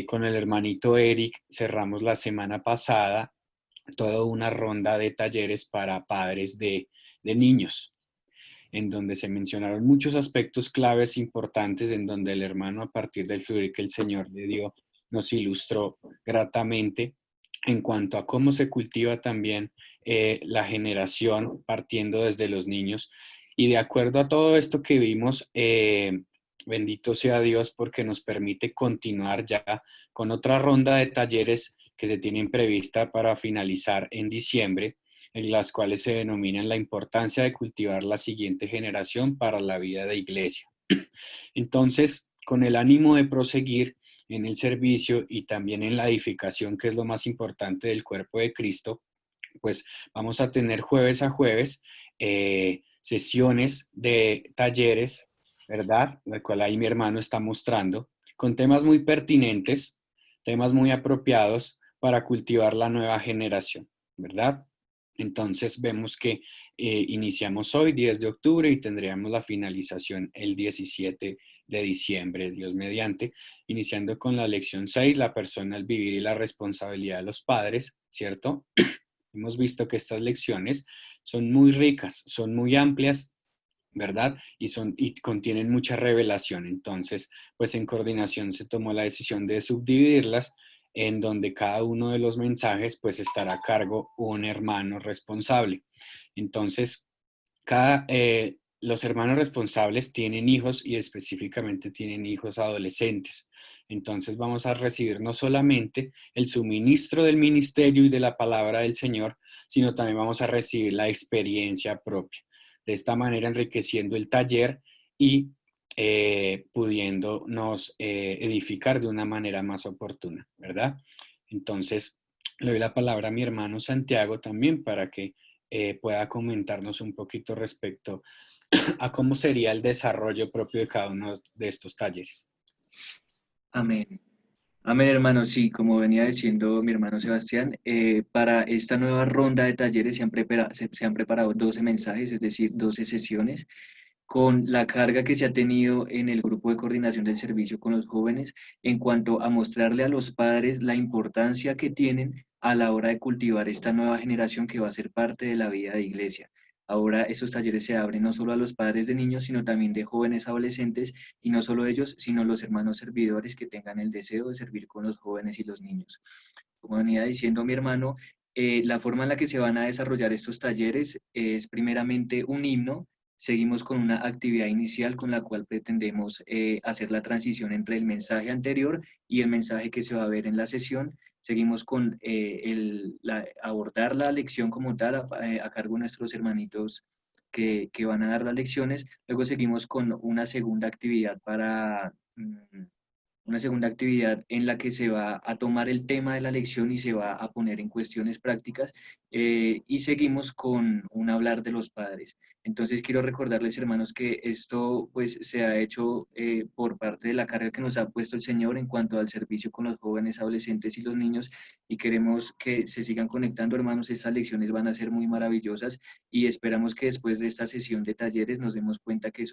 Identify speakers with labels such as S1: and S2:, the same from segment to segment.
S1: Con el hermanito Eric cerramos la semana pasada toda una ronda de talleres para padres de niños, en donde se mencionaron muchos aspectos claves importantes, en donde el hermano, a partir del fluir que el Señor le dio, nos ilustró gratamente en cuanto a cómo se cultiva también la generación partiendo desde los niños. Y de acuerdo a todo esto que vimos, bendito sea Dios porque nos permite continuar ya con otra ronda de talleres que se tienen prevista para finalizar en diciembre, en las cuales se denominan la importancia de cultivar la siguiente generación para la vida de iglesia. Entonces, con el ánimo de proseguir en el servicio y también en la edificación, que es lo más importante del cuerpo de Cristo, pues vamos a tener jueves a jueves sesiones de talleres, ¿verdad? La cual ahí mi hermano está mostrando, con temas muy pertinentes, temas muy apropiados para cultivar la nueva generación, ¿verdad? Entonces vemos que iniciamos hoy, 10 de octubre, y tendríamos la finalización el 17 de diciembre, Dios mediante, iniciando con la lección 6, la persona, el vivir y la responsabilidad de los padres, ¿cierto? Hemos visto que estas lecciones son muy ricas, son muy amplias, ¿verdad? Y contienen mucha revelación. Entonces, pues en coordinación se tomó la decisión de subdividirlas, en donde cada uno de los mensajes pues estará a cargo un hermano responsable. Entonces, los hermanos responsables tienen hijos y específicamente tienen hijos adolescentes. Entonces vamos a recibir no solamente el suministro del ministerio y de la palabra del Señor, sino también vamos a recibir la experiencia propia. De esta manera enriqueciendo el taller y pudiéndonos edificar de una manera más oportuna, ¿verdad? Entonces, le doy la palabra a mi hermano Santiago también para que pueda comentarnos un poquito respecto a cómo sería el desarrollo propio de cada uno de estos talleres.
S2: Amén. Amén, hermano. Sí, como venía diciendo mi hermano Sebastián, para esta nueva ronda de talleres se han preparado 12 mensajes, es decir, 12 sesiones, con la carga que se ha tenido en el grupo de coordinación del servicio con los jóvenes en cuanto a mostrarle a los padres la importancia que tienen a la hora de cultivar esta nueva generación que va a ser parte de la vida de iglesia. Ahora esos talleres se abren no solo a los padres de niños, sino también de jóvenes adolescentes, y no solo ellos, sino los hermanos servidores que tengan el deseo de servir con los jóvenes y los niños. Como venía diciendo mi hermano, la forma en la que se van a desarrollar estos talleres es primeramente un himno. Seguimos con una actividad inicial con la cual pretendemos hacer la transición entre el mensaje anterior y el mensaje que se va a ver en la sesión. Seguimos con abordar la lección como tal a cargo de nuestros hermanitos que van a dar las lecciones. Luego seguimos con una segunda actividad en la que se va a tomar el tema de la lección y se va a poner en cuestiones prácticas, y seguimos con un hablar de los padres. Entonces quiero recordarles, hermanos, que esto pues se ha hecho por parte de la carga que nos ha puesto el Señor en cuanto al servicio con los jóvenes, adolescentes y los niños, y queremos que se sigan conectando, hermanos. Estas lecciones van a ser muy maravillosas y esperamos que después de esta sesión de talleres nos demos cuenta que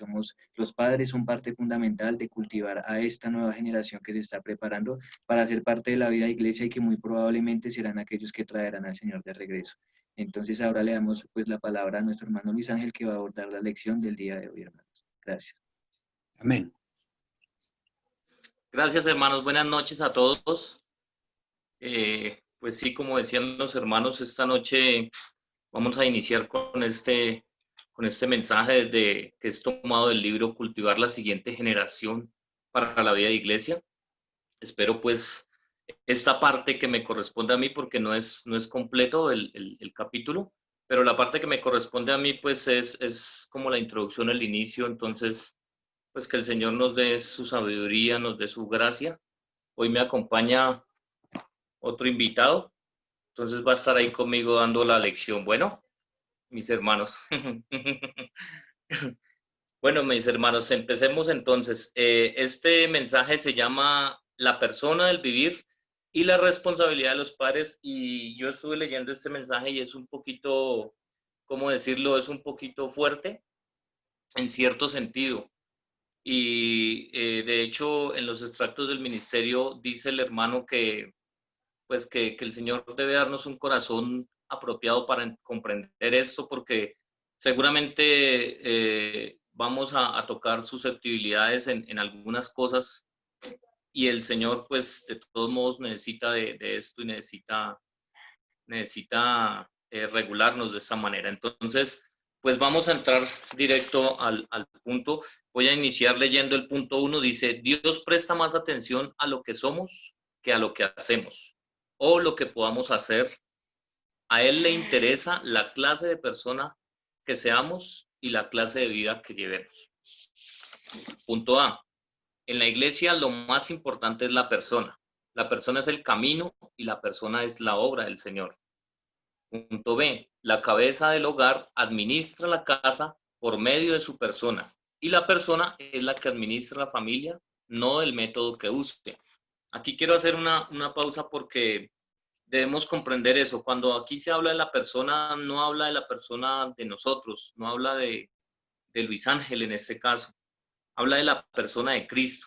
S2: los padres son parte fundamental de cultivar a esta nueva generación que se está preparando para ser parte de la vida de iglesia y que muy probablemente serán aquellos que traerán al Señor de regreso. Entonces ahora le damos pues la palabra a nuestro hermano Luis Ángel, que va a abordar la lección del día de hoy, hermanos. Gracias.
S1: Amén.
S3: Gracias, hermanos. Buenas noches a todos. Pues sí, como decían los hermanos, esta noche vamos a iniciar con este mensaje que es tomado del libro Cultivar la siguiente generación para la vida de iglesia. Espero pues esta parte que me corresponde a mí, porque no es completo el capítulo, pero la parte que me corresponde a mí pues es como la introducción, el inicio. Entonces pues que el Señor nos dé su sabiduría, nos dé su gracia. Hoy me acompaña otro invitado, entonces va a estar ahí conmigo dando la lección. Bueno, mis hermanos. Bueno, mis hermanos, empecemos entonces. Este mensaje se llama La persona del vivir y la responsabilidad de los padres, y yo estuve leyendo este mensaje y es un poquito, ¿cómo decirlo? Es un poquito fuerte en cierto sentido. y de hecho en los extractos del ministerio dice el hermano que, pues que el Señor debe darnos un corazón apropiado para comprender esto, porque seguramente vamos a tocar susceptibilidades en algunas cosas, y el Señor pues de todos modos necesita de esto y necesita regularnos de esta manera. Entonces, pues vamos a entrar directo al punto. Voy a iniciar leyendo el punto 1. Dice, Dios presta más atención a lo que somos que a lo que hacemos o lo que podamos hacer. A Él le interesa la clase de persona que seamos y la clase de vida que llevemos. Punto A. En la iglesia lo más importante es la persona. La persona es el camino y la persona es la obra del Señor. Punto B. La cabeza del hogar administra la casa por medio de su persona y la persona es la que administra la familia, no el método que use. Aquí quiero hacer una pausa porque debemos comprender eso. Cuando aquí se habla de la persona, no habla de la persona de nosotros, no habla de Luis Ángel en este caso, habla de la persona de Cristo.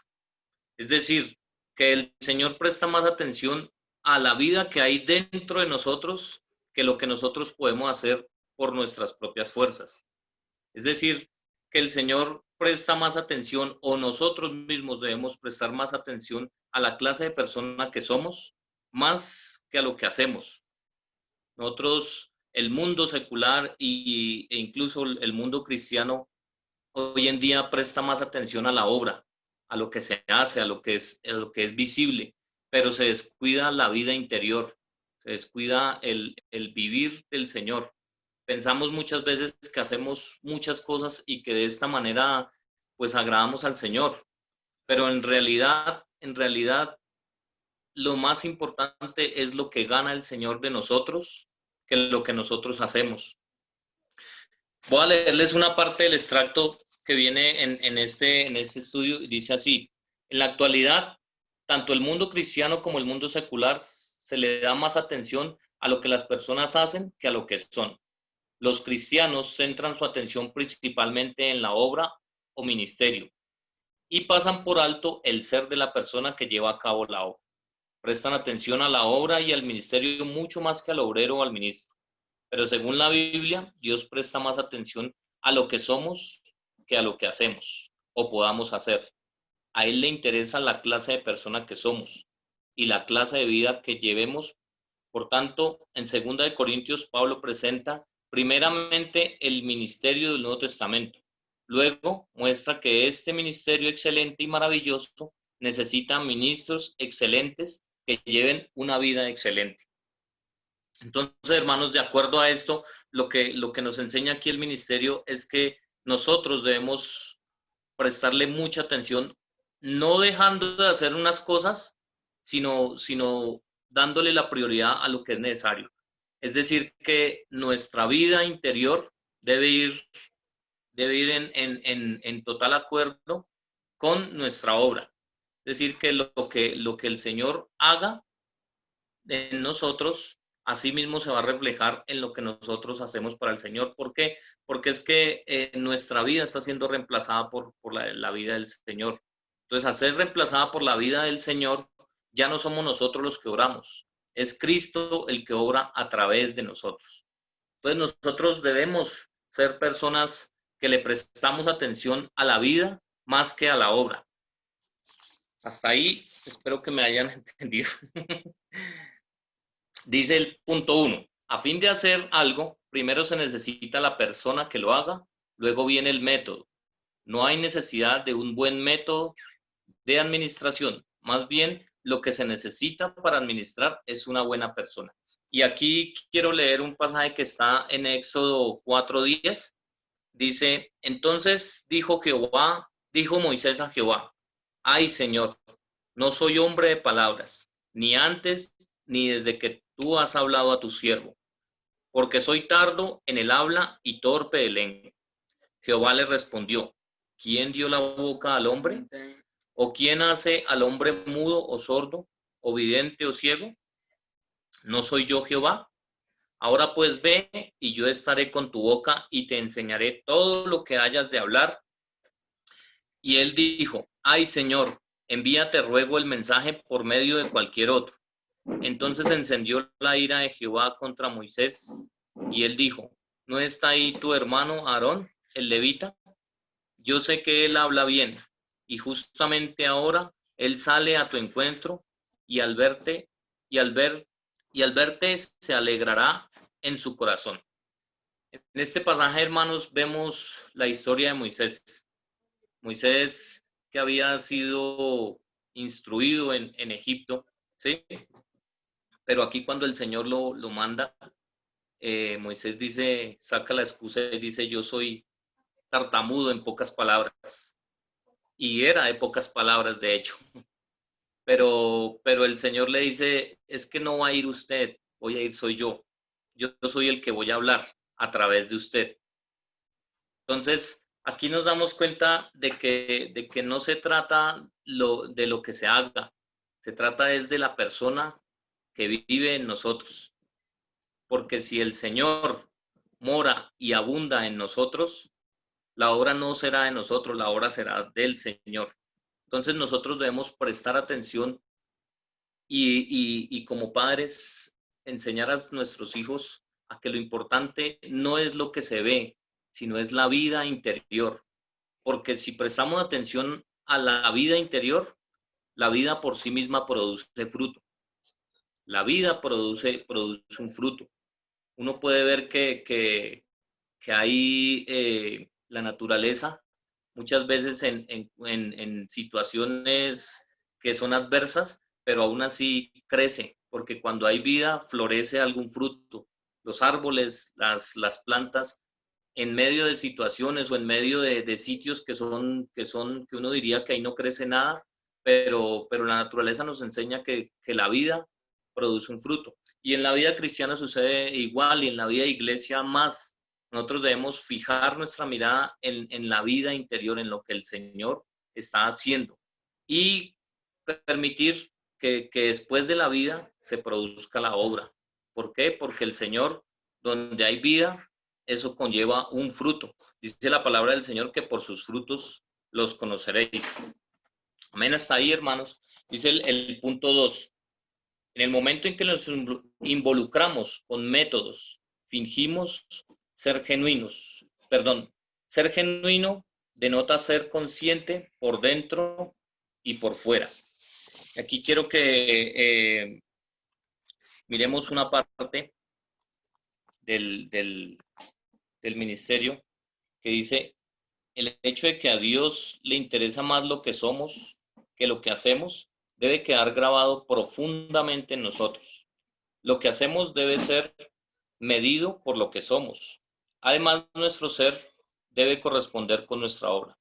S3: Es decir, que el Señor presta más atención a la vida que hay dentro de nosotros que lo que nosotros podemos hacer por nuestras propias fuerzas. Es decir, que el Señor presta más atención, o nosotros mismos debemos prestar más atención a la clase de persona que somos, más que a lo que hacemos. Nosotros, el mundo secular e incluso el mundo cristiano, hoy en día presta más atención a la obra, a lo que se hace, a lo que es visible, pero se descuida la vida interior, se descuida el vivir del Señor. Pensamos muchas veces que hacemos muchas cosas y que de esta manera pues agradamos al Señor, pero en realidad, lo más importante es lo que gana el Señor de nosotros que lo que nosotros hacemos. Voy a leerles una parte del extracto que viene en este estudio, y dice así: en la actualidad, tanto el mundo cristiano como el mundo secular se le da más atención a lo que las personas hacen que a lo que son. Los cristianos centran su atención principalmente en la obra o ministerio y pasan por alto el ser de la persona que lleva a cabo la obra. Prestan atención a la obra y al ministerio mucho más que al obrero o al ministro. Pero según la Biblia, Dios presta más atención a lo que somos que a lo que hacemos o podamos hacer. A Él le interesa la clase de persona que somos y la clase de vida que llevemos. Por tanto, en 2 Corintios, Pablo presenta primeramente el ministerio del Nuevo Testamento. Luego muestra que este ministerio excelente y maravilloso necesita ministros excelentes que lleven una vida excelente. Entonces, hermanos, de acuerdo a esto, lo que nos enseña aquí el ministerio es que nosotros debemos prestarle mucha atención, no dejando de hacer unas cosas, sino dándole la prioridad a lo que es necesario. Es decir, que nuestra vida interior debe ir en total acuerdo con nuestra obra. Es decir, que lo que el Señor haga en nosotros, así mismo se va a reflejar en lo que nosotros hacemos para el Señor. ¿Por qué? Porque es que nuestra vida está siendo reemplazada por la vida del Señor. Entonces, al ser reemplazada por la vida del Señor, ya no somos nosotros los que oramos, es Cristo el que obra a través de nosotros. Entonces, nosotros debemos ser personas que le prestamos atención a la vida más que a la obra. Hasta ahí, espero que me hayan entendido. Dice el punto 1, a fin de hacer algo, primero se necesita la persona que lo haga, luego viene el método. No hay necesidad de un buen método de administración, más bien lo que se necesita para administrar es una buena persona. Y aquí quiero leer un pasaje que está en Éxodo 4:10. Dice, entonces dijo Moisés a Jehová, ay Señor, no soy hombre de palabras, ni antes ni desde que tú has hablado a tu siervo, porque soy tardo en el habla y torpe de lengua. Jehová le respondió, ¿quién dio la boca al hombre? ¿O quién hace al hombre mudo o sordo, o vidente o ciego? ¿No soy yo Jehová? Ahora pues ve, y yo estaré con tu boca y te enseñaré todo lo que hayas de hablar. Y él dijo, ay Señor, envíate ruego el mensaje por medio de cualquier otro. Entonces encendió la ira de Jehová contra Moisés, y él dijo, ¿no está ahí tu hermano Aarón, el levita? Yo sé que él habla bien, y justamente ahora él sale a tu encuentro, y al verte, y al verte se alegrará en su corazón. En este pasaje, hermanos, vemos la historia de Moisés. Moisés, que había sido instruido en Egipto, ¿sí? Pero aquí cuando el Señor lo manda, Moisés dice, saca la excusa y dice, yo soy tartamudo en pocas palabras. Y era de pocas palabras, de hecho. Pero el Señor le dice, es que no va a ir usted, voy a ir soy yo. Yo soy el que voy a hablar a través de usted. Entonces, aquí nos damos cuenta de que no se trata de lo que se haga, se trata es de la persona que vive en nosotros. Porque si el Señor mora y abunda en nosotros, la obra no será de nosotros, la obra será del Señor. Entonces nosotros debemos prestar atención y como padres enseñar a nuestros hijos a que lo importante no es lo que se ve, sino es la vida interior. Porque si prestamos atención a la vida interior, la vida por sí misma produce fruto. La vida produce un fruto. Uno puede ver que hay la naturaleza muchas veces en situaciones que son adversas, pero aún así crece, porque cuando hay vida florece algún fruto. Los árboles, las plantas, en medio de situaciones o en medio de sitios que uno diría que ahí no crece nada, pero la naturaleza nos enseña que la vida produce un fruto. Y en la vida cristiana sucede igual y en la vida de iglesia más. Nosotros debemos fijar nuestra mirada en la vida interior, en lo que el Señor está haciendo y permitir que después de la vida se produzca la obra. ¿Por qué? Porque el Señor, donde hay vida, eso conlleva un fruto. Dice la palabra del Señor que por sus frutos los conoceréis. Amén, hasta ahí, hermanos. Dice el punto 2. En el momento en que nos involucramos con métodos, fingimos ser genuinos. Perdón, ser genuino denota ser consciente por dentro y por fuera. Aquí quiero que miremos una parte del ministerio que dice, el hecho de que a Dios le interesa más lo que somos que lo que hacemos debe quedar grabado profundamente en nosotros. Lo que hacemos debe ser medido por lo que somos. Además, nuestro ser debe corresponder con nuestra obra.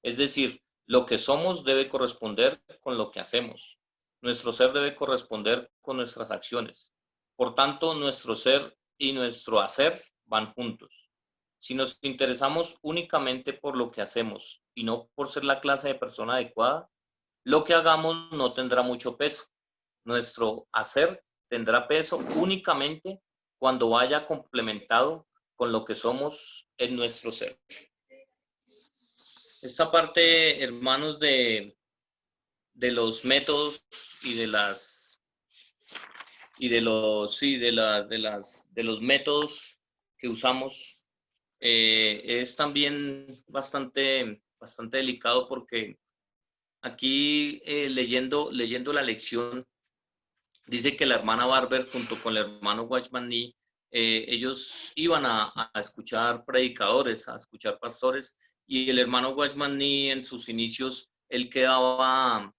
S3: Es decir, lo que somos debe corresponder con lo que hacemos. Nuestro ser debe corresponder con nuestras acciones. Por tanto, nuestro ser y nuestro hacer van juntos. Si nos interesamos únicamente por lo que hacemos y no por ser la clase de persona adecuada, lo que hagamos no tendrá mucho peso. Nuestro hacer tendrá peso únicamente cuando vaya complementado con lo que somos en nuestro ser. Esta parte, hermanos, de los métodos y de los métodos que usamos es también bastante delicado porque aquí leyendo la lección dice que la hermana Barber junto con el hermano Watchman Nee, ellos iban a escuchar predicadores, a escuchar pastores, y el hermano Watchman Nee en sus inicios, él quedaba,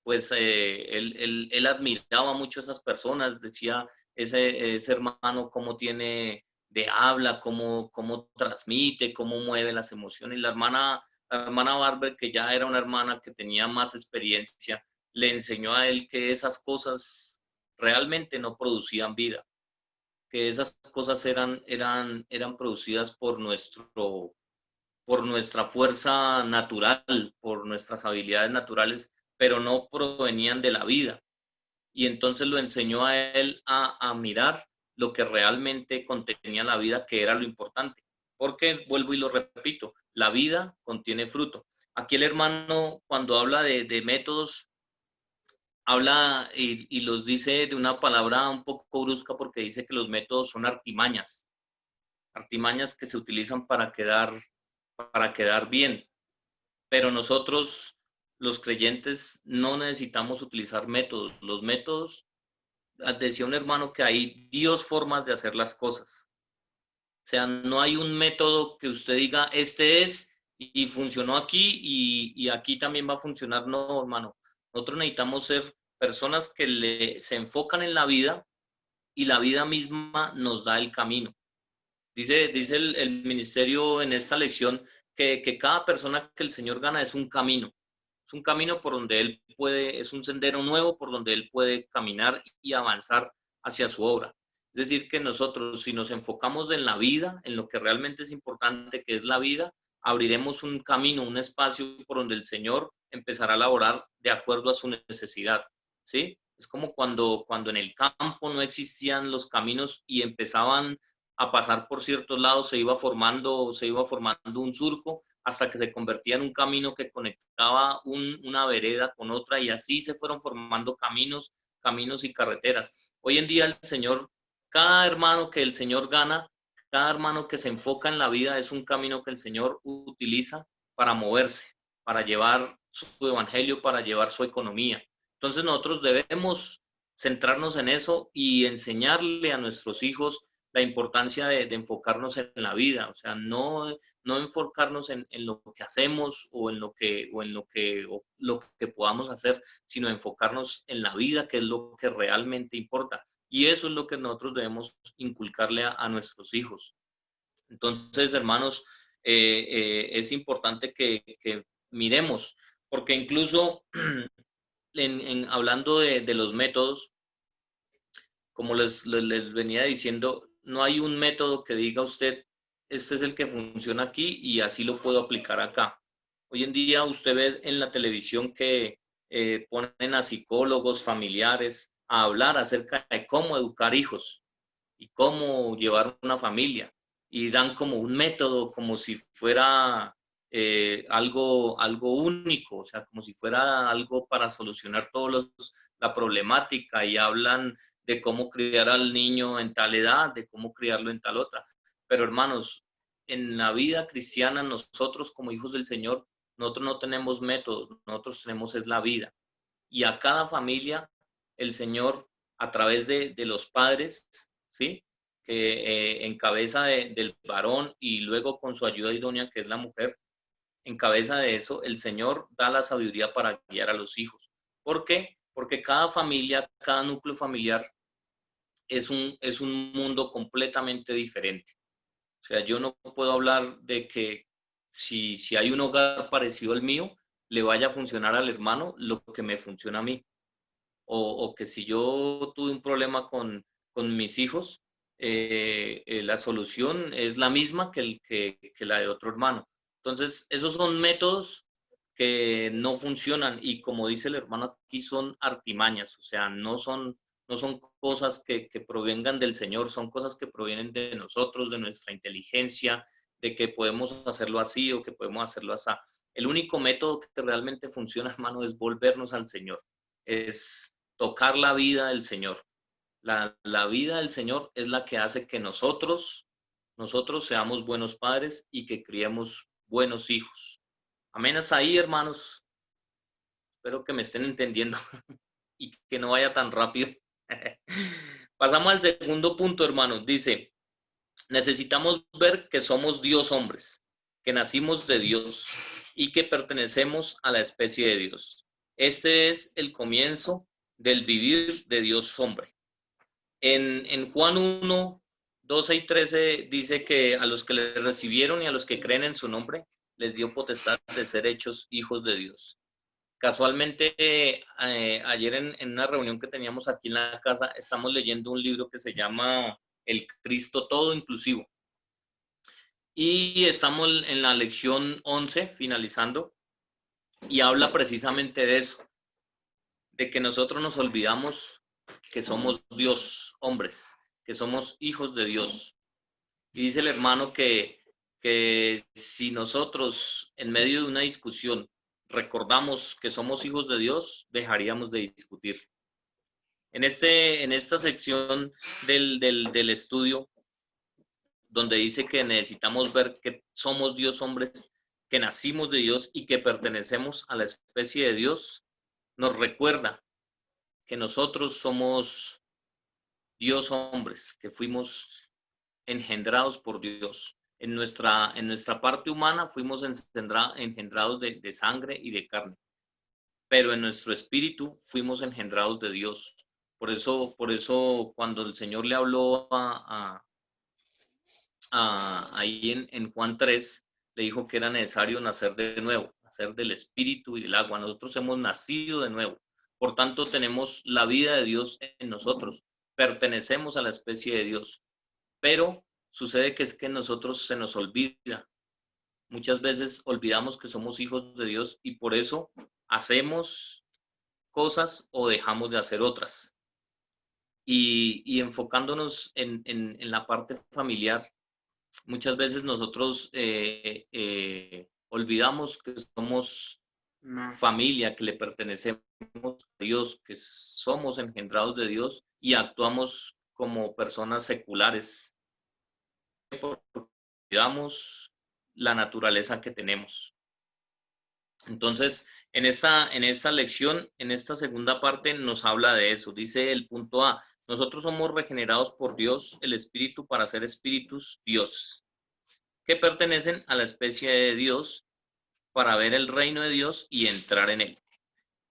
S3: pues, él admiraba mucho a esas personas, decía, ese hermano cómo tiene de habla, cómo transmite, cómo mueve las emociones, y la hermana Barber, que ya era una hermana que tenía más experiencia, le enseñó a él que esas cosas realmente no producían vida, que esas cosas eran producidas por nuestra fuerza natural, por nuestras habilidades naturales, pero no provenían de la vida. Y entonces lo enseñó a él a mirar lo que realmente contenía la vida, que era lo importante. Porque, vuelvo y lo repito, la vida contiene fruto. Aquí el hermano, cuando habla de métodos, habla y los dice de una palabra un poco brusca porque dice que los métodos son artimañas, artimañas que se utilizan para quedar bien. Pero nosotros, los creyentes, no necesitamos utilizar métodos. Los métodos, decía un hermano que hay 10 formas de hacer las cosas. O sea, no hay un método que usted diga, este es y funcionó aquí y aquí también va a funcionar. No, hermano. Nosotros necesitamos ser personas que se enfocan en la vida y la vida misma nos da el camino. Dice el ministerio en esta lección que cada persona que el Señor gana es un camino. Es un camino por donde Él puede, es un sendero nuevo por donde Él puede caminar y avanzar hacia su obra. Es decir, que nosotros, si nos enfocamos en la vida, en lo que realmente es importante, que es la vida, abriremos un camino, un espacio por donde el Señor empezará a laborar de acuerdo a su necesidad. ¿Sí? Es como cuando en el campo no existían los caminos y empezaban a pasar por ciertos lados, se iba formando un surco hasta que se convertía en un camino que conectaba una vereda con otra y así se fueron formando caminos y carreteras. Hoy en día el Señor, cada hermano que el Señor gana, cada hermano que se enfoca en la vida es un camino que el Señor utiliza para moverse, para llevar su evangelio, para llevar su economía. Entonces nosotros debemos centrarnos en eso y enseñarle a nuestros hijos la importancia de enfocarnos en la vida, o sea, no enfocarnos en lo que hacemos o en lo que podamos hacer, sino enfocarnos en la vida, que es lo que realmente importa. Y eso es lo que nosotros debemos inculcarle a nuestros hijos. Entonces, hermanos, es importante que miremos, porque incluso hablando de los métodos, como les venía diciendo, no hay un método que diga usted, este es el que funciona aquí y así lo puedo aplicar acá. Hoy en día usted ve en la televisión que ponen a psicólogos familiares a hablar acerca de cómo educar hijos y cómo llevar una familia y dan como un método, como si fuera algo único, o sea, como si fuera algo para solucionar la problemática y hablan de cómo criar al niño en tal edad, de cómo criarlo en tal otra. Pero hermanos, en la vida cristiana, nosotros como hijos del Señor, nosotros no tenemos métodos, nosotros tenemos es la vida. Y a cada familia, el Señor, a través de los padres, ¿sí? Que en cabeza del varón y luego con su ayuda idónea, que es la mujer, en cabeza de eso, el Señor da la sabiduría para guiar a los hijos. ¿Por qué? Porque cada familia, cada núcleo familiar es un mundo completamente diferente. O sea, yo no puedo hablar de que si hay un hogar parecido al mío, le vaya a funcionar al hermano lo que me funciona a mí. O que si yo tuve un problema con mis hijos, la solución es la misma que la de otro hermano. Entonces, esos son métodos que no funcionan y como dice el hermano aquí, son artimañas, o sea, no son cosas que provengan del Señor, son cosas que provienen de nosotros, de nuestra inteligencia, de que podemos hacerlo así o que podemos hacerlo así. El único método que realmente funciona, hermano, es volvernos al Señor, es tocar la vida del Señor. La vida del Señor es la que hace que nosotros seamos buenos padres y que criemos buenos hijos. Amén, hasta ahí, hermanos. Espero que me estén entendiendo y que no vaya tan rápido. Pasamos al segundo punto, hermanos. Dice, necesitamos ver que somos Dios hombres, que nacimos de Dios y que pertenecemos a la especie de Dios. Este es el comienzo del vivir de Dios hombre. En Juan 1, 12 y 13 dice que a los que le recibieron y a los que creen en su nombre, les dio potestad de ser hechos hijos de Dios. Casualmente, ayer en una reunión que teníamos aquí en la casa, estamos leyendo un libro que se llama El Cristo Todo Inclusivo. Y estamos en la lección 11, finalizando, y habla precisamente de eso, de que nosotros nos olvidamos que somos Dios hombres, que somos hijos de Dios. Y dice el hermano que que si nosotros en medio de una discusión recordamos que somos hijos de Dios, dejaríamos de discutir. En esta sección del estudio, donde dice que necesitamos ver que somos Dios hombres, que nacimos de Dios y que pertenecemos a la especie de Dios, nos recuerda que nosotros somos Dios hombres, que fuimos engendrados por Dios. En nuestra parte humana fuimos engendrados de sangre y de carne, pero en nuestro espíritu fuimos engendrados de Dios. Por eso cuando el Señor le habló ahí en Juan 3, le dijo que era necesario nacer de nuevo, nacer del espíritu y del agua. Nosotros hemos nacido de nuevo. Por tanto, tenemos la vida de Dios en nosotros. Pertenecemos a la especie de Dios. Pero sucede que es que nosotros se nos olvida. Muchas veces olvidamos que somos hijos de Dios y por eso hacemos cosas o dejamos de hacer otras. Y enfocándonos en la parte familiar, muchas veces nosotros olvidamos que somos familia, que le pertenecemos a Dios, que somos engendrados de Dios y actuamos como personas seculares. Olvidamos la naturaleza que tenemos. Entonces, en esta lección, en esta segunda parte, nos habla de eso. Dice el punto A, nosotros somos regenerados por Dios, el Espíritu, para ser espíritus dioses, que pertenecen a la especie de Dios, para ver el reino de Dios y entrar en él.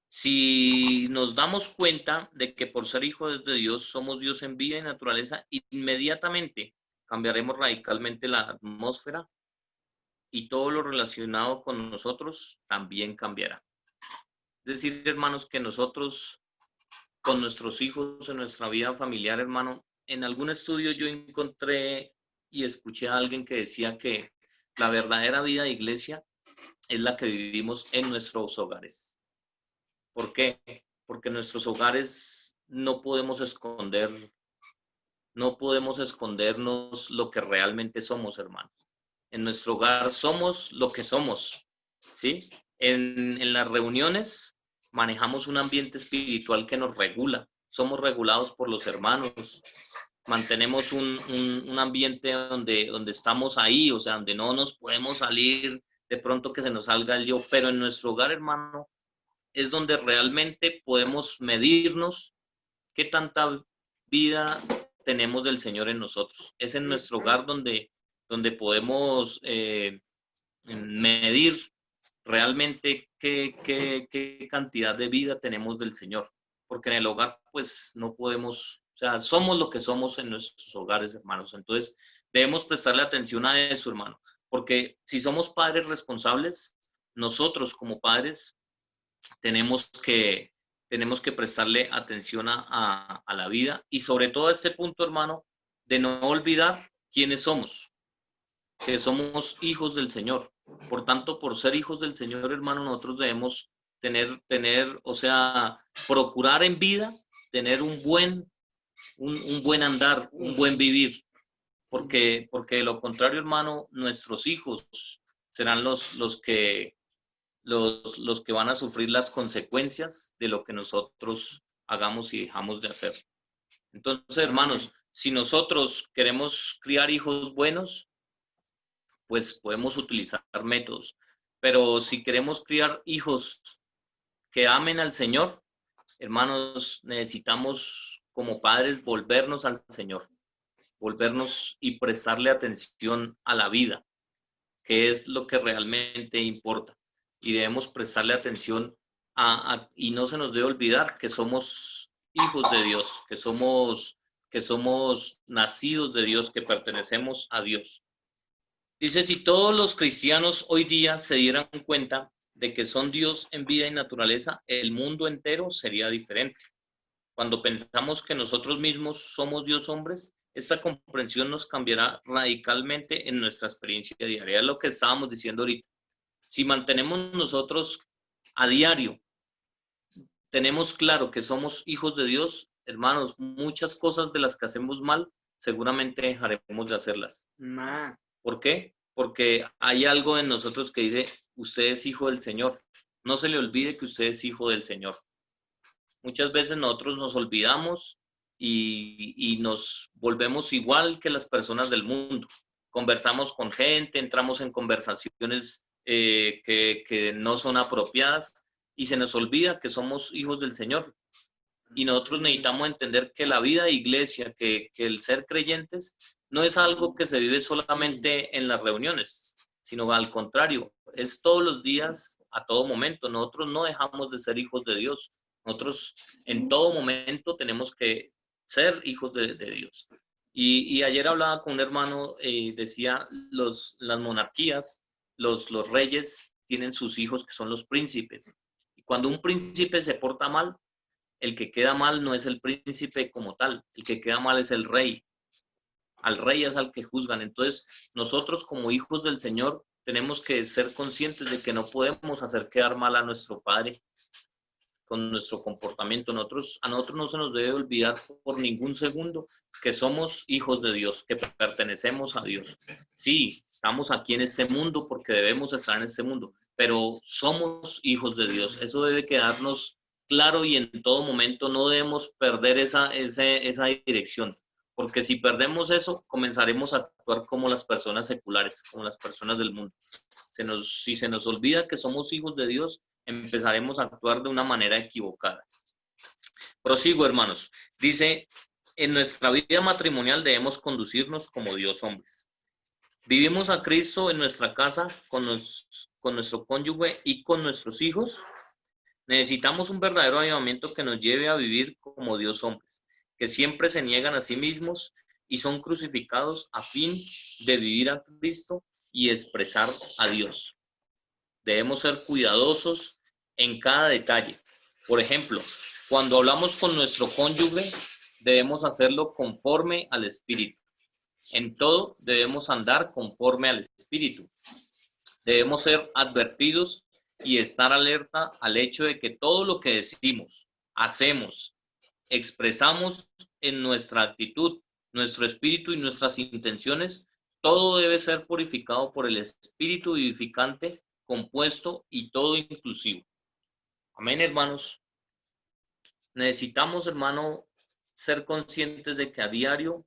S3: Si nos damos cuenta de que por ser hijos de Dios somos Dios en vida y naturaleza, inmediatamente cambiaremos radicalmente la atmósfera y todo lo relacionado con nosotros también cambiará. Es decir, hermanos, que nosotros con nuestros hijos en nuestra vida familiar, hermano, en algún estudio yo encontré y escuché a alguien que decía que la verdadera vida de iglesia es la que vivimos en nuestros hogares. ¿Por qué? Porque en nuestros hogares no podemos escondernos lo que realmente somos, hermanos. En nuestro hogar somos lo que somos, ¿sí? En las reuniones manejamos un ambiente espiritual que nos regula. Somos regulados por los hermanos. Mantenemos un ambiente donde estamos ahí, o sea, donde no nos podemos salir de pronto que se nos salga el yo. Pero en nuestro hogar, hermano, es donde realmente podemos medirnos qué tanta vida tenemos del Señor en nosotros. Es en nuestro hogar donde podemos medir realmente qué cantidad de vida tenemos del Señor. Porque en el hogar, pues, no podemos, o sea, somos lo que somos en nuestros hogares, hermanos. Entonces, debemos prestarle atención a eso, hermano. Porque si somos padres responsables, nosotros como padres tenemos que prestarle atención a la vida y sobre todo a este punto, hermano, de no olvidar quiénes somos, que somos hijos del Señor. Por tanto, por ser hijos del Señor, hermano, nosotros debemos tener, o sea, procurar en vida, tener un buen andar, un buen vivir, porque de lo contrario, hermano, nuestros hijos serán los que van a sufrir las consecuencias de lo que nosotros hagamos y dejamos de hacer. Entonces, hermanos, si nosotros queremos criar hijos buenos, pues podemos utilizar métodos. Pero si queremos criar hijos que amen al Señor, hermanos, necesitamos como padres volvernos al Señor, volvernos y prestarle atención a la vida, que es lo que realmente importa. Y debemos prestarle atención y no se nos debe olvidar que somos hijos de Dios, que somos nacidos de Dios, que pertenecemos a Dios. Dice, si todos los cristianos hoy día se dieran cuenta de que son Dios en vida y naturaleza, el mundo entero sería diferente. Cuando pensamos que nosotros mismos somos Dios hombres, esta comprensión nos cambiará radicalmente en nuestra experiencia diaria. Es lo que estábamos diciendo ahorita. Si mantenemos nosotros a diario, tenemos claro que somos hijos de Dios, hermanos, muchas cosas de las que hacemos mal, seguramente dejaremos de hacerlas. ¿Por qué? porque hay algo en nosotros que dice, usted es hijo del Señor. No se le olvide que usted es hijo del Señor. Muchas veces nosotros nos olvidamos y nos volvemos igual que las personas del mundo. Conversamos con gente, entramos en conversaciones que no son apropiadas y se nos olvida que somos hijos del Señor. Y nosotros necesitamos entender que la vida de iglesia, que el ser creyentes, no es algo que se vive solamente en las reuniones, sino al contrario, es todos los días, a todo momento. Nosotros no dejamos de ser hijos de Dios. Nosotros en todo momento tenemos que ser hijos de Dios. Y ayer hablaba con un hermano, decía, las monarquías, los reyes tienen sus hijos que son los príncipes. Y cuando un príncipe se porta mal, el que queda mal no es el príncipe como tal, el que queda mal es el rey. Al rey es al que juzgan. Entonces, nosotros como hijos del Señor tenemos que ser conscientes de que no podemos hacer quedar mal a nuestro Padre con nuestro comportamiento. A nosotros no se nos debe olvidar por ningún segundo que somos hijos de Dios, que pertenecemos a Dios. Sí, estamos aquí en este mundo porque debemos estar en este mundo, pero somos hijos de Dios. Eso debe quedarnos claro y en todo momento no debemos perder esa dirección, porque si perdemos eso, comenzaremos a actuar como las personas seculares, como las personas del mundo. Si se nos olvida que somos hijos de Dios, empezaremos a actuar de una manera equivocada. Prosigo, hermanos. Dice, en nuestra vida matrimonial debemos conducirnos como Dios hombres. Vivimos a Cristo en nuestra casa con nuestro cónyuge y con nuestros hijos. Necesitamos un verdadero avivamiento que nos lleve a vivir como Dios hombres, que siempre se niegan a sí mismos y son crucificados a fin de vivir a Cristo y expresar a Dios. Debemos ser cuidadosos en cada detalle. Por ejemplo, cuando hablamos con nuestro cónyuge, debemos hacerlo conforme al Espíritu. En todo debemos andar conforme al Espíritu. Debemos ser advertidos y estar alerta al hecho de que todo lo que decimos, hacemos, expresamos en nuestra actitud, nuestro espíritu y nuestras intenciones, todo debe ser purificado por el Espíritu vivificante, compuesto y todo inclusivo. Amén, hermanos. Necesitamos, hermano, ser conscientes de que a diario,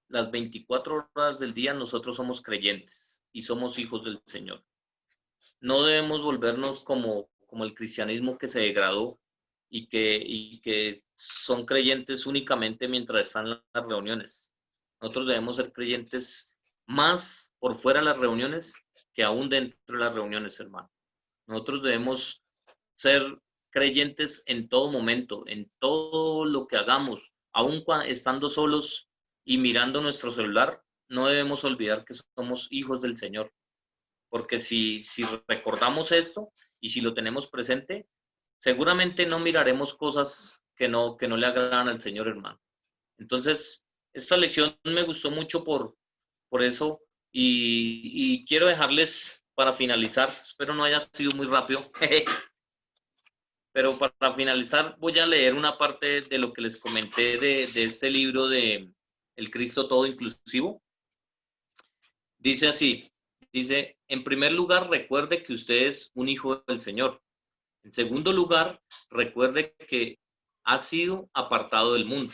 S3: las 24 horas del día, nosotros somos creyentes y somos hijos del Señor. No debemos volvernos como el cristianismo que se degradó y que son creyentes únicamente mientras están en las reuniones. Nosotros debemos ser creyentes más por fuera de las reuniones que aún dentro de las reuniones, hermano. Nosotros debemos ser creyentes en todo momento, en todo lo que hagamos, aun estando solos y mirando nuestro celular, no debemos olvidar que somos hijos del Señor. Porque si recordamos esto y si lo tenemos presente, seguramente no miraremos cosas que no le agradan al Señor, hermano. Entonces, esta lección me gustó mucho por eso y quiero dejarles para finalizar, espero no haya sido muy rápido, pero para finalizar voy a leer una parte de lo que les comenté de este libro de El Cristo Todo Inclusivo. Dice así, dice, en primer lugar, recuerde que usted es un hijo del Señor. En segundo lugar, recuerde que ha sido apartado del mundo.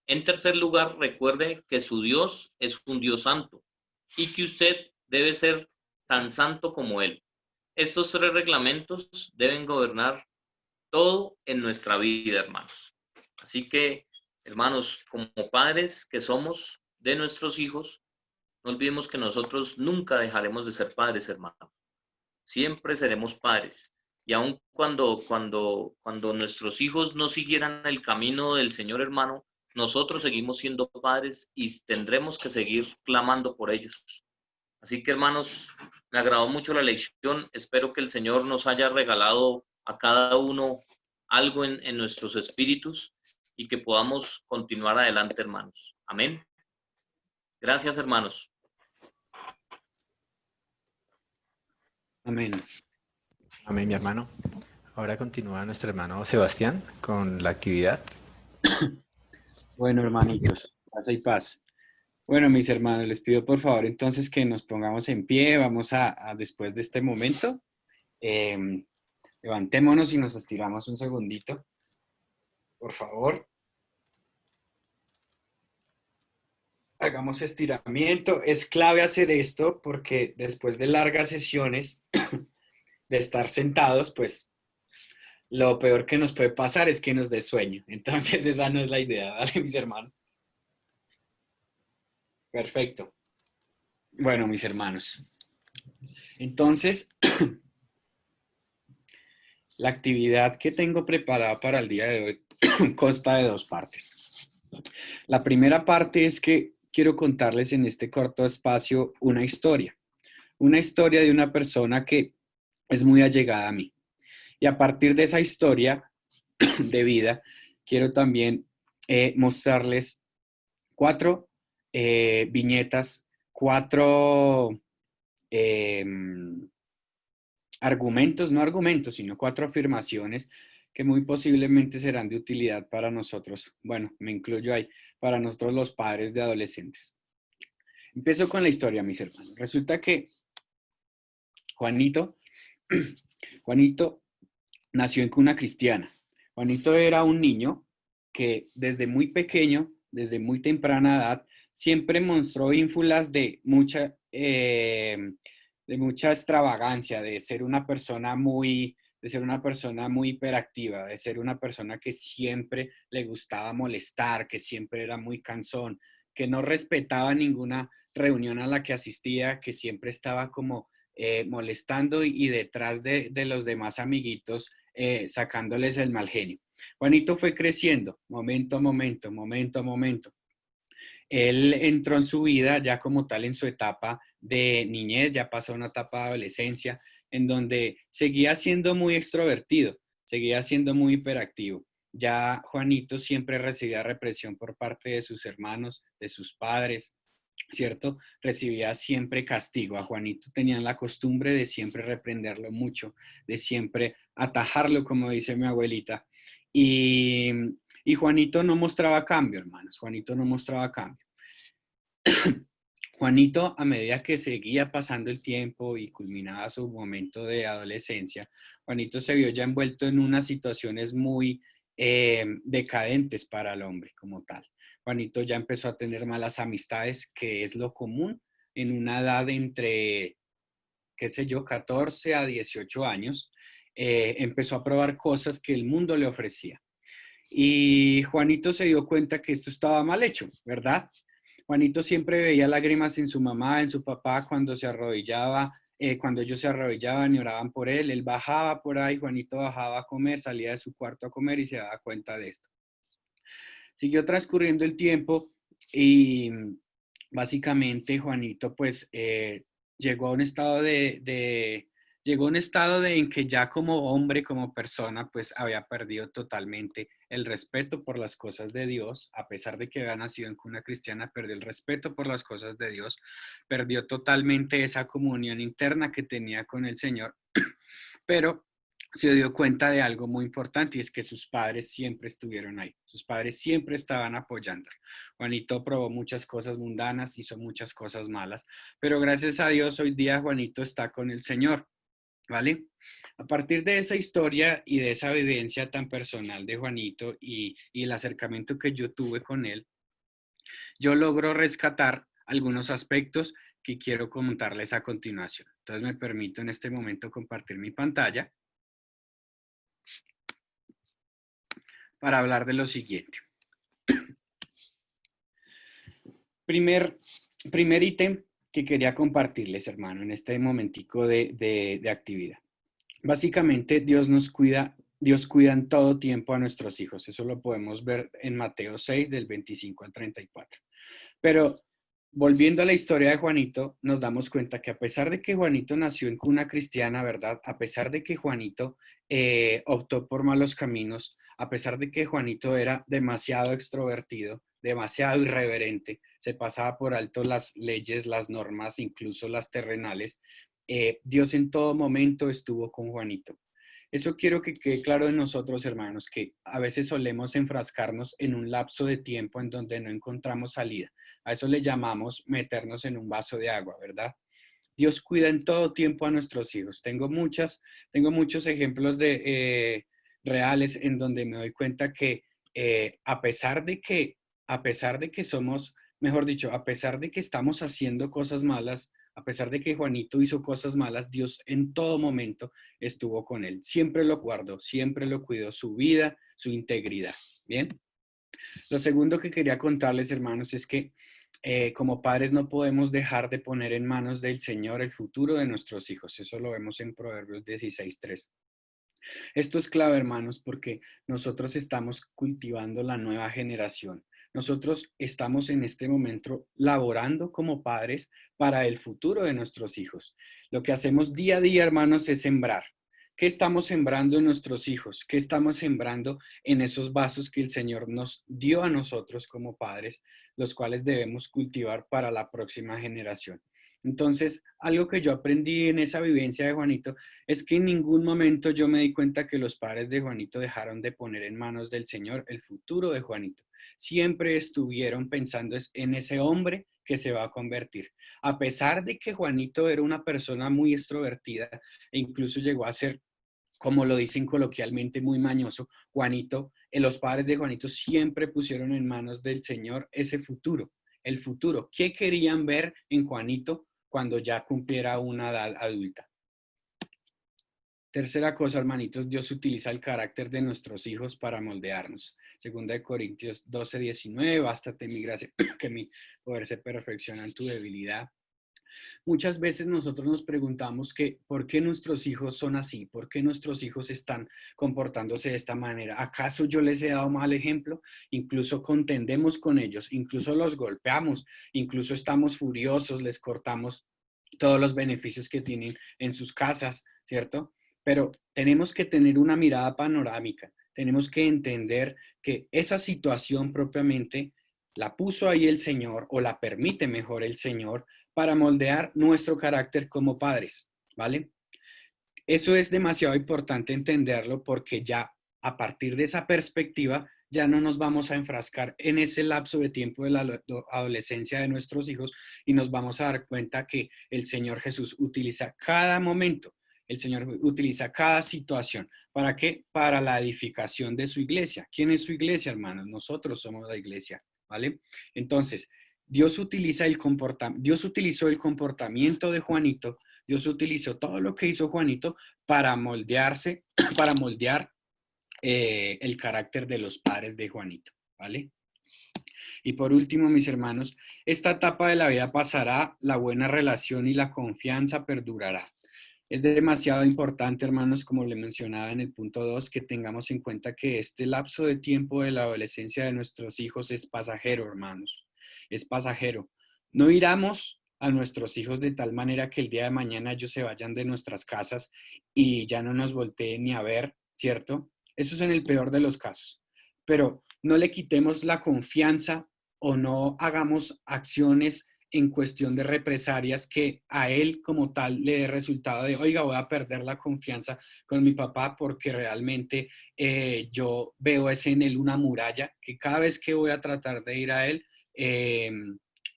S3: En tercer lugar, recuerde que su Dios es un Dios santo y que usted debe ser tan santo como Él. Estos tres reglamentos deben gobernar todo en nuestra vida, hermanos. Así que, hermanos, como padres que somos de nuestros hijos, no olvidemos que nosotros nunca dejaremos de ser padres, hermanos. Siempre seremos padres. Y aun cuando nuestros hijos no siguieran el camino del Señor, hermano, nosotros seguimos siendo padres y tendremos que seguir clamando por ellos. Así que, hermanos, me agradó mucho la lección. Espero que el Señor nos haya regalado a cada uno algo en nuestros espíritus y que podamos continuar adelante, hermanos. Amén. Gracias, hermanos.
S1: Amén.
S4: Amén, mi hermano. Ahora continúa nuestro hermano Sebastián con la actividad.
S1: Bueno, hermanitos, paz y paz. Bueno, mis hermanos, les pido por favor entonces que nos pongamos en pie. Vamos después de este momento, em, levantémonos y nos estiramos un segundito, por favor. Hagamos estiramiento. Es clave hacer esto porque después de largas sesiones de estar sentados, pues lo peor que nos puede pasar es que nos dé sueño. Entonces esa no es la idea, ¿vale, mis hermanos? Perfecto. Bueno, mis hermanos. Entonces, la actividad que tengo preparada para el día de hoy consta de dos partes. La primera parte es que quiero contarles en este corto espacio una historia de una persona que es muy allegada a mí. Y a partir de esa historia de vida, quiero también mostrarles cuatro viñetas, cuatro eh, argumentos, no argumentos, sino cuatro afirmaciones que muy posiblemente serán de utilidad para nosotros. Bueno, me incluyo ahí, para nosotros los padres de adolescentes. Empiezo con la historia, mis hermanos. Resulta que Juanito, Juanito nació en cuna cristiana. Juanito era un niño que desde muy pequeño, desde muy temprana edad, siempre mostró ínfulas de mucha extravagancia, de ser una persona muy hiperactiva, de ser una persona que siempre le gustaba molestar, que siempre era muy cansón, que no respetaba ninguna reunión a la que asistía, que siempre estaba como molestando y detrás de los demás amiguitos sacándoles el mal genio. Juanito fue creciendo, momento a momento, momento a momento. Él entró en su vida ya como tal en su etapa de niñez, ya pasó a una etapa de adolescencia, en donde seguía siendo muy extrovertido, seguía siendo muy hiperactivo. Ya Juanito siempre recibía represión por parte de sus hermanos, de sus padres, ¿cierto? Recibía siempre castigo. A Juanito tenían la costumbre de siempre reprenderlo mucho, de siempre atajarlo, como dice mi abuelita. Y, y Juanito no mostraba cambio, hermanos. Juanito no mostraba cambio. Juanito, a medida que seguía pasando el tiempo y culminaba su momento de adolescencia, Juanito se vio ya envuelto en unas situaciones muy decadentes para el hombre como tal. Juanito ya empezó a tener malas amistades, que es lo común en una edad entre, qué sé yo, 14 a 18 años. Empezó a probar cosas que el mundo le ofrecía. Y Juanito se dio cuenta que esto estaba mal hecho, ¿verdad? Juanito siempre veía lágrimas en su mamá, en su papá cuando se arrodillaba, cuando ellos se arrodillaban y oraban por él. Él bajaba por ahí, Juanito bajaba a comer, salía de su cuarto a comer y se daba cuenta de esto. Siguió transcurriendo el tiempo y básicamente Juanito pues llegó a un estado llegó a un estado de en que ya como hombre, como persona, pues había perdido totalmente el respeto por las cosas de Dios, a pesar de que había nacido en cuna cristiana, perdió el respeto por las cosas de Dios, perdió totalmente esa comunión interna que tenía con el Señor, pero se dio cuenta de algo muy importante y es que sus padres siempre estuvieron ahí, sus padres siempre estaban apoyando. Juanito probó muchas cosas mundanas, hizo muchas cosas malas, pero gracias a Dios hoy día Juanito está con el Señor. ¿Vale? A partir de esa historia y de esa vivencia tan personal de Juanito y el acercamiento que yo tuve con él, yo logro rescatar algunos aspectos que quiero comentarles a continuación. Entonces me permito en este momento compartir mi pantalla para hablar de lo siguiente. Primer ítem que quería compartirles, hermano, en este momentico de actividad. Básicamente, Dios cuida en todo tiempo a nuestros hijos. Eso lo podemos ver en Mateo 6, del 25 al 34. Pero volviendo a la historia de Juanito, nos damos cuenta que a pesar de que Juanito nació en cuna cristiana, ¿verdad? A pesar de que Juanito optó por malos caminos, a pesar de que Juanito era demasiado extrovertido, demasiado irreverente, se pasaba por alto las leyes, las normas, incluso las terrenales, Dios en todo momento estuvo con Juanito. Eso quiero que quede claro de nosotros, hermanos, que a veces solemos enfrascarnos en un lapso de tiempo en donde no encontramos salida. A eso le llamamos meternos en un vaso de agua, ¿verdad? Dios cuida en todo tiempo a nuestros hijos. Tengo muchos ejemplos de reales en donde me doy cuenta que a pesar de que somos, mejor dicho, a pesar de que estamos haciendo cosas malas, a pesar de que Juanito hizo cosas malas, Dios en todo momento estuvo con él. Siempre lo guardó, siempre lo cuidó, su vida, su integridad. Bien. Lo segundo que quería contarles, hermanos, es que como padres no podemos dejar de poner en manos del Señor el futuro de nuestros hijos. Eso lo vemos en Proverbios 16:3. Esto es clave, hermanos, porque nosotros estamos cultivando la nueva generación. Nosotros estamos en este momento laborando como padres para el futuro de nuestros hijos. Lo que hacemos día a día, hermanos, es sembrar. ¿Qué estamos sembrando en nuestros hijos? ¿Qué estamos sembrando en esos vasos que el Señor nos dio a nosotros como padres, los cuales debemos cultivar para la próxima generación? Entonces, algo que yo aprendí en esa vivencia de Juanito es que en ningún momento yo me di cuenta que los padres de Juanito dejaron de poner en manos del Señor el futuro de Juanito. Siempre estuvieron pensando en ese hombre que se va a convertir. A pesar de que Juanito era una persona muy extrovertida e incluso llegó a ser, como lo dicen coloquialmente, muy mañoso, Juanito, los padres de Juanito siempre pusieron en manos del Señor ese futuro, el futuro. ¿Qué querían ver en Juanito cuando ya cumpliera una edad adulta? Tercera cosa, hermanitos, Dios utiliza el carácter de nuestros hijos para moldearnos. Segunda de Corintios 12:19, bástate mi gracia, que mi poder se perfecciona en tu debilidad. Muchas veces nosotros nos preguntamos que ¿por qué nuestros hijos son así? ¿Por qué nuestros hijos están comportándose de esta manera? ¿Acaso yo les he dado mal ejemplo? Incluso contendemos con ellos, incluso los golpeamos, incluso estamos furiosos, les cortamos todos los beneficios que tienen en sus casas, ¿cierto? Pero tenemos que tener una mirada panorámica, tenemos que entender que esa situación propiamente la puso ahí el Señor o la permite mejor el Señor para moldear nuestro carácter como padres, ¿vale? Eso es demasiado importante entenderlo porque ya a partir de esa perspectiva ya no nos vamos a enfrascar en ese lapso de tiempo de la adolescencia de nuestros hijos y nos vamos a dar cuenta que el Señor Jesús utiliza cada momento, el Señor utiliza cada situación. ¿Para qué? Para la edificación de su iglesia. ¿Quién es su iglesia, hermanos? Nosotros somos la iglesia, ¿vale? Entonces, Dios utilizó el comportamiento de Juanito, Dios utilizó todo lo que hizo Juanito para moldearse, para moldear el carácter de los padres de Juanito, ¿vale? Y por último, mis hermanos, esta etapa de la vida pasará, la buena relación y la confianza perdurará. Es demasiado importante, hermanos, como le mencionaba en el punto 2, que tengamos en cuenta que este lapso de tiempo de la adolescencia de nuestros hijos es pasajero, hermanos. Es pasajero. No iramos a nuestros hijos de tal manera que el día de mañana ellos se vayan de nuestras casas y ya no nos volteen ni a ver, ¿cierto? Eso es en el peor de los casos. Pero no le quitemos la confianza o no hagamos acciones en cuestión de represalias que a él como tal le dé resultado de, oiga, voy a perder la confianza con mi papá porque realmente yo veo ese en él una muralla que cada vez que voy a tratar de ir a él,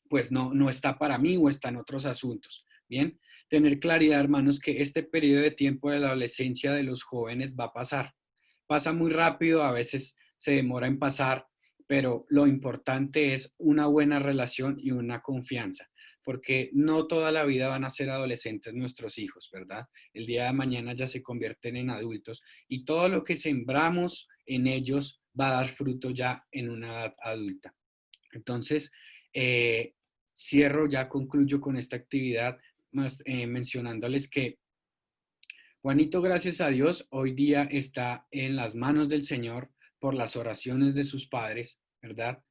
S1: pues no está para mí o está en otros asuntos. Bien, tener claridad, hermanos, que este periodo de tiempo de la adolescencia de los jóvenes va a pasar. Pasa muy rápido, a veces se demora en pasar, pero lo importante es una buena relación y una confianza, porque no toda la vida van a ser adolescentes nuestros hijos, ¿verdad? El día de mañana ya se convierten en adultos y todo lo que sembramos en ellos va a dar fruto ya en una edad adulta. Entonces, ya concluyo con esta actividad mencionándoles que Juanito, gracias a Dios, hoy día está en las manos del Señor por las oraciones de sus padres, ¿verdad?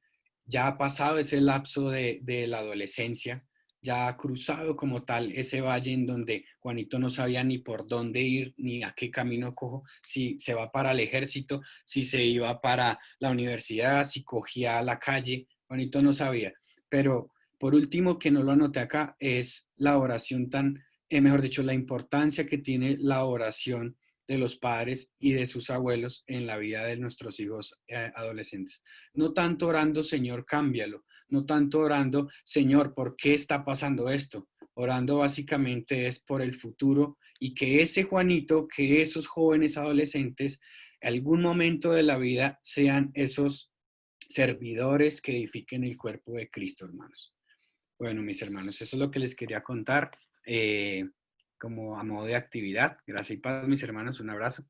S1: Ya ha pasado ese lapso de la adolescencia, ya ha cruzado como tal ese valle en donde Juanito no sabía ni por dónde ir, ni a qué camino cojo, si se va para el ejército, si se iba para la universidad, si cogía la calle, Juanito no sabía. Pero por último, que no lo anoté acá, es la oración mejor dicho, la importancia que tiene la oración de los padres y de sus abuelos en la vida de nuestros hijos adolescentes. No tanto orando, Señor, cámbialo. No tanto orando, Señor, ¿por qué está pasando esto? Orando básicamente es por el futuro y que ese Juanito, que esos jóvenes adolescentes, algún momento de la vida sean esos servidores que edifiquen el cuerpo de Cristo, hermanos. Bueno, mis hermanos, eso es lo que les quería contar como a modo de actividad. Gracias y paz, mis hermanos. Un abrazo.